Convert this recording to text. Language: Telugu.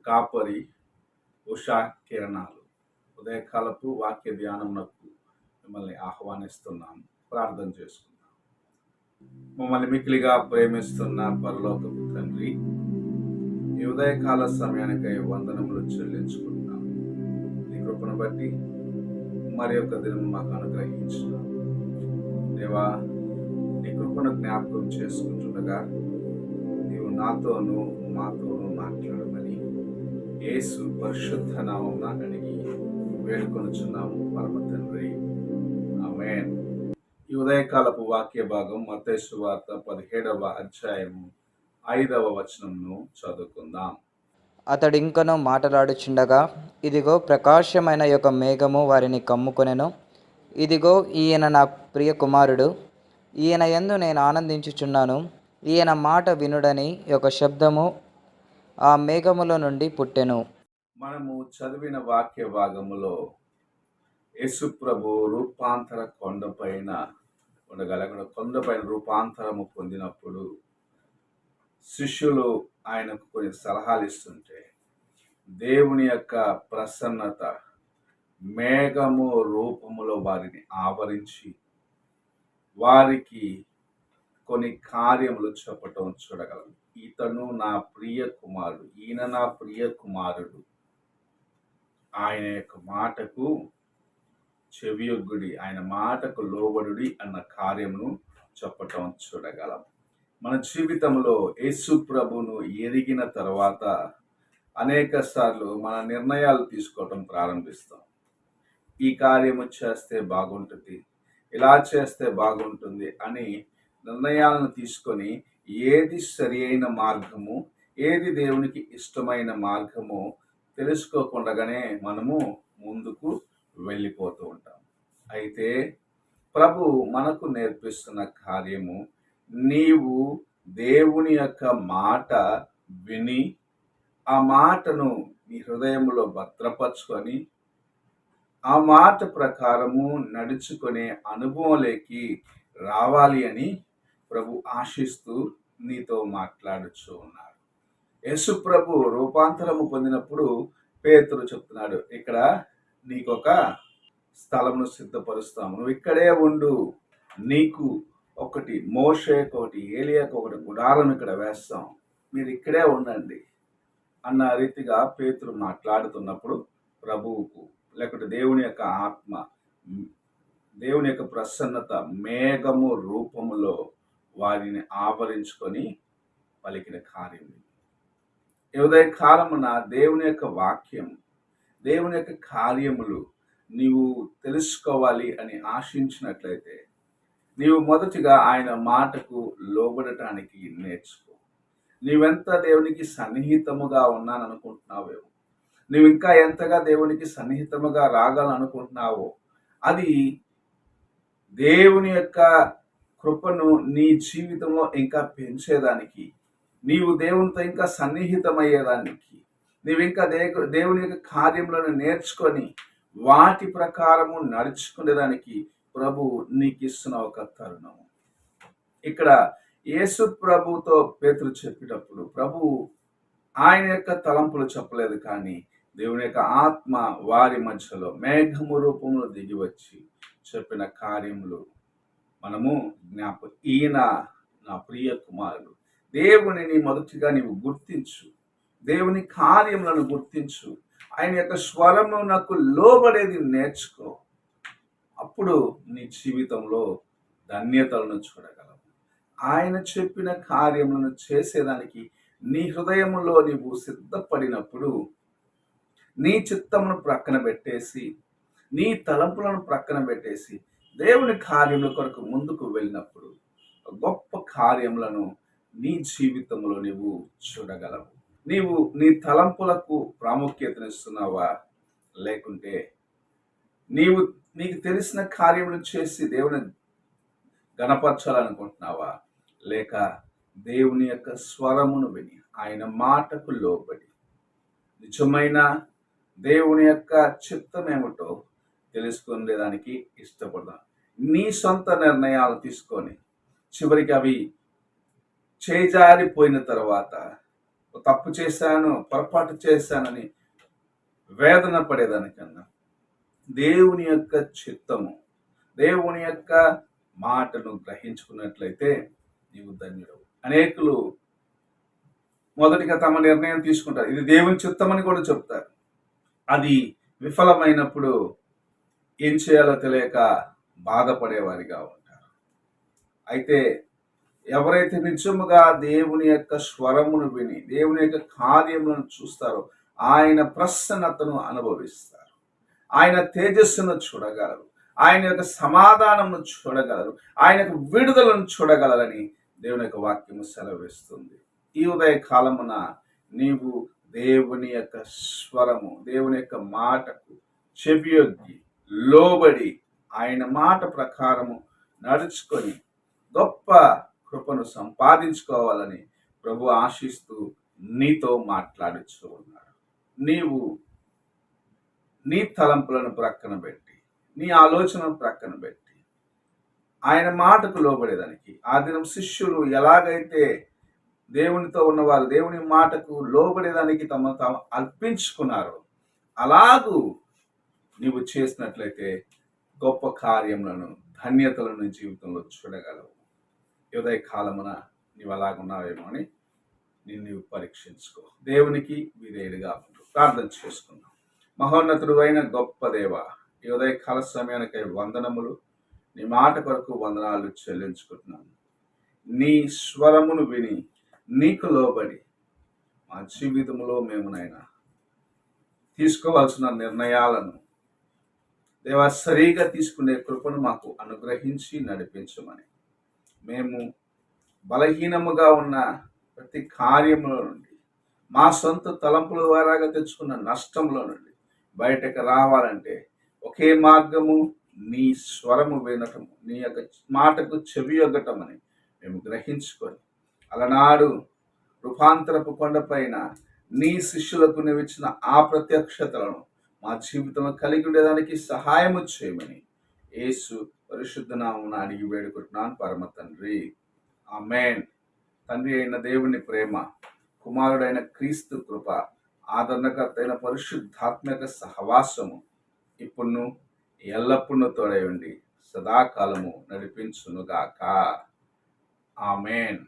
కాపరి ఉషా కిరణాలు ఉదయకాలపు వాక్య ధ్యానమునకు మిమ్మల్ని ఆహ్వానిస్తున్నాం. ప్రార్థన చేసుకుందాం. మమ్మల్ని మిక్కిలిగా ప్రేమిస్తున్న పరలోకపు తండ్రి, ఈ ఉదయకాల సమయానికై వందనములు చెల్లించుకుంటున్నాం. నీ కృపను బట్టి మరి యొక్క దినం మాకు అనుగ్రహించిన దేవా, నీ కృపను జ్ఞాపకం చేసుకుంటుండగా నీవు నాతోనూ మాతోనూ మాట్లాడమని యేసు పరిశుద్ధ నామమున అడిగి వేడుకొనుచున్నాము పరమ తండ్రి, ఆమేన్. ఈ ఉదయకాలపు వాక్య భాగం మత్తయి సువార్త 17వ అధ్యాయము 5వ వచనంను చదువుకుందాం. అతడు ఇంకనూ మాట్లాడుచుండగా, ఇదిగో ప్రకాశమైన యొక్క మేఘము వారిని కమ్ముకొనెను. ఇదిగో ఈయన నా ప్రియ కుమారుడు, ఈయన యందు నేను ఆనందించుచున్నాను, ఈయన మాట వినుడని ఒక శబ్దము ఆ మేఘములో నుండి పుట్టెను. మనము చదివిన వాక్య భాగములో యేసు ప్రభు రూపాంతర కొండపైన కొండపైన రూపాంతరము పొందినప్పుడు శిష్యులు ఆయనకు కొన్ని సలహాలు ఇస్తుంటే దేవుని యొక్క ప్రసన్నత మేఘము రూపములో వారిని ఆవరించి వారికి కొన్ని కార్యములు చెప్పటం చూడగలం. ఈయన నా ప్రియ కుమారుడు, ఆయన యొక్క మాటకు చెవియొగ్గుడి, ఆయన మాటకు లోబడుడి అన్న కార్యమును చెప్పటం చూడగలం. మన జీవితంలో యేసు ప్రభును ఎరిగిన తర్వాత అనేక సార్లు మన నిర్ణయాలు తీసుకోవటం ప్రారంభిస్తాం. ఈ కార్యము చేస్తే బాగుంటుంది, ఇలా చేస్తే బాగుంటుంది అని నిర్ణయాలను తీసుకొని ఏది సరి అయిన మార్గము, ఏది దేవునికి ఇష్టమైన మార్గము తెలుసుకోకుండానే మనము ముందుకు వెళ్ళిపోతూ ఉంటాం. అయితే ప్రభు మనకు నేర్పిస్తున్న కార్యము, నీవు దేవుని యొక్క మాట విని ఆ మాటను నీ హృదయంలో భద్రపరుచుకొని ఆ మాట ప్రకారము నడుచుకునే అనుభవంలోకి రావాలి అని ప్రభు ఆశిస్తూ నీతో మాట్లాడుచూ ఉన్నాడు. యేసు ప్రభు రూపాంతరము పొందినప్పుడు పేతురు చెప్తున్నాడు, ఇక్కడ నీకొక స్థలమును సిద్ధపరుస్తాము, నువ్వు ఇక్కడే ఉండు, నీకు ఒకటి మోషేకు ఒకటి ఏలియాకు ఒకటి గుడారం ఇక్కడ వేస్తాం, మీరు ఇక్కడే ఉండండి అన్న రీతిగా పేతురు మాట్లాడుతున్నప్పుడు ప్రభువుకు లేకపోతే దేవుని యొక్క ఆత్మ, దేవుని యొక్క ప్రసన్నత మేఘము రూపములో వారిని ఆవరించుకొని పలికిన కార్యం. ఈ ఉదయకాలమున దేవుని యొక్క వాక్యం, దేవుని యొక్క కార్యములు నీవు తెలుసుకోవాలి అని ఆశించినట్లయితే నీవు మొదటిగా ఆయన మాటకు లోబడటానికి నేర్చుకో. నీవెంత దేవునికి సన్నిహితముగా ఉన్నాననుకుంటున్నావేమో, నువ్వు ఇంకా ఎంతగా దేవునికి సన్నిహితముగా రాగాలనుకుంటున్నావో అది దేవుని యొక్క కృపను నీ జీవితంలో ఇంకా పెంచేదానికి, నీవు దేవునితో ఇంకా సన్నిహితమయ్యేదానికి, నీవు ఇంకా దేవుని యొక్క కార్యములను నేర్చుకొని వాటి ప్రకారము నడుచుకునేదానికి ప్రభు నీకు ఇస్తున్న ఒక తరుణం. ఇక్కడ యేసు ప్రభుతో పేతురు చెప్పేటప్పుడు ప్రభు ఆయన యొక్క తలంపులు చెప్పలేదు, కానీ దేవుని యొక్క ఆత్మ వారి మధ్యలో మేఘము రూపంలో దిగి వచ్చి చెప్పిన కార్యములు మనము ఈయన నా ప్రియ కుమారుడు. దేవునిని మొదటిగా నీవు గుర్తించు, దేవుని కార్యములను గుర్తించు, ఆయన యొక్క స్వరమునకు లోబడేది నేర్చుకో. అప్పుడు నీ జీవితంలో ధన్యతలను చూడగలవు. ఆయన చెప్పిన కార్యములను చేసేదానికి నీ హృదయములో నీవు సిద్ధపడినప్పుడు, నీ చిత్తమును ప్రక్కన పెట్టేసి, నీ తలంపులను ప్రక్కన పెట్టేసి దేవుని కార్యముల కొరకు ముందుకు వెళ్ళినప్పుడు గొప్ప కార్యములను నీ జీవితంలో నీవు చూడగలవు. నీవు నీ తలంపులకు ప్రాముఖ్యతనిస్తున్నావా, లేకుంటే నీకు తెలిసిన కార్యములు చేసి దేవుని గణపరచాలనుకుంటున్నావా, లేక దేవుని యొక్క స్వరమును విని ఆయన మాటకు లోబడి నిజమైన దేవుని యొక్క చిత్తం ఏమిటో తెలుసుకునేదానికి ఇష్టపడదాం. నీ సొంత నిర్ణయాలు తీసుకొని చివరికి అవి చేజారిపోయిన తర్వాత తప్పు చేశాను, పొరపాటు చేశానని వేదన పడేదానికన్నా దేవుని యొక్క చిత్తము, దేవుని యొక్క మాటను గ్రహించుకున్నట్లయితే నీవు ధన్యుడవు. అనేకులు మొదటిగా తమ నిర్ణయం తీసుకుంటారు, ఇది దేవుని చిత్తమని కూడా చెప్తారు. అది విఫలమైనప్పుడు ఏం చేయాలో తెలియక బాధపడేవారిగా ఉంటారు. అయితే ఎవరైతే నిజముగా దేవుని యొక్క స్వరమును విని దేవుని యొక్క కార్యములను చూస్తారో ఆయన ప్రసన్నతను అనుభవిస్తారు, ఆయన తేజస్సును చూడగలరు, ఆయన యొక్క సమాధానమును చూడగలరు, ఆయన యొక్క విడుదలను చూడగలరని దేవుని యొక్క వాక్యము సెలవిస్తుంది. ఈ ఉదయ కాలమున నీవు దేవుని యొక్క స్వరము, దేవుని యొక్క మాటకు చెవియొగ్గి లోబడి ఆయన మాట ప్రకారము నడుచుకొని గొప్ప కృపను సంపాదించుకోవాలని ప్రభు ఆశిస్తూ నీతో మాట్లాడుతూ ఉన్నారు. నీవు నీ తలంపులను ప్రక్కన పెట్టి, నీ ఆలోచనను ప్రక్కన పెట్టి ఆయన మాటకు లోబడేదానికి, ఆ దినం శిష్యులు ఎలాగైతే దేవునితో ఉన్నవారు దేవుని మాటకు లోబడేదానికి తమ తాము అర్పించుకున్నారో అలాగూ నీవు చేసినట్లయితే గొప్ప కార్యములను, ధన్యతలను జీవితంలో చూడగలవు. ఉదయ కాలమున నీవు అలాగున్నావేమో అని నీవు పరీక్షించుకో. దేవునికి విధేయుడిగా ఉంటూ ప్రార్థన చేసుకున్నాం. మహోన్నతుడు అయిన గొప్ప దేవ, ఈ ఉదయ కాల సమయానికై వందనములు, నీ మాట కొరకు వందనాలు చెల్లించుకుంటున్నాను. నీ స్వరమును విని నీకు లోబడి మా జీవితంలో మేము నైనా తీసుకోవాల్సిన నిర్ణయాలను దేవా సరిగా తీసుకునే కృపను మాకు అనుగ్రహించి నడిపించమని, మేము బలహీనముగా ఉన్న ప్రతి కార్యములో నుండి, మా సొంత తలంపుల ద్వారాగా తెచ్చుకున్న నష్టంలో నుండి బయటకు రావాలంటే ఒకే మార్గము నీ స్వరము వినటము, నీ యొక్క మాటకు చెవియొగ్గటం అని మేము గ్రహించుకొని అలనాడు రూపాంతరపు కొండపైన నీ శిష్యులకు నీవు ఇచ్చిన ఆ ప్రత్యక్షతలను మా జీవితంలో కలిగి ఉండేదానికి సహాయము చేయమని యేసు పరిశుద్ధ నామమున అడిగి వేడుకుంటున్నాను పరమ తండ్రి, ఆమేన్. తండ్రి అయిన దేవుని ప్రేమ, కుమారుడైన క్రీస్తు కృప, ఆదరణకర్త అయిన పరిశుద్ధాత్మక సహవాసము ఇప్పుడు ఎల్లప్పుడూ తోడై ఉండి సదాకాలము నడిపించునుగాక. ఆమేన్.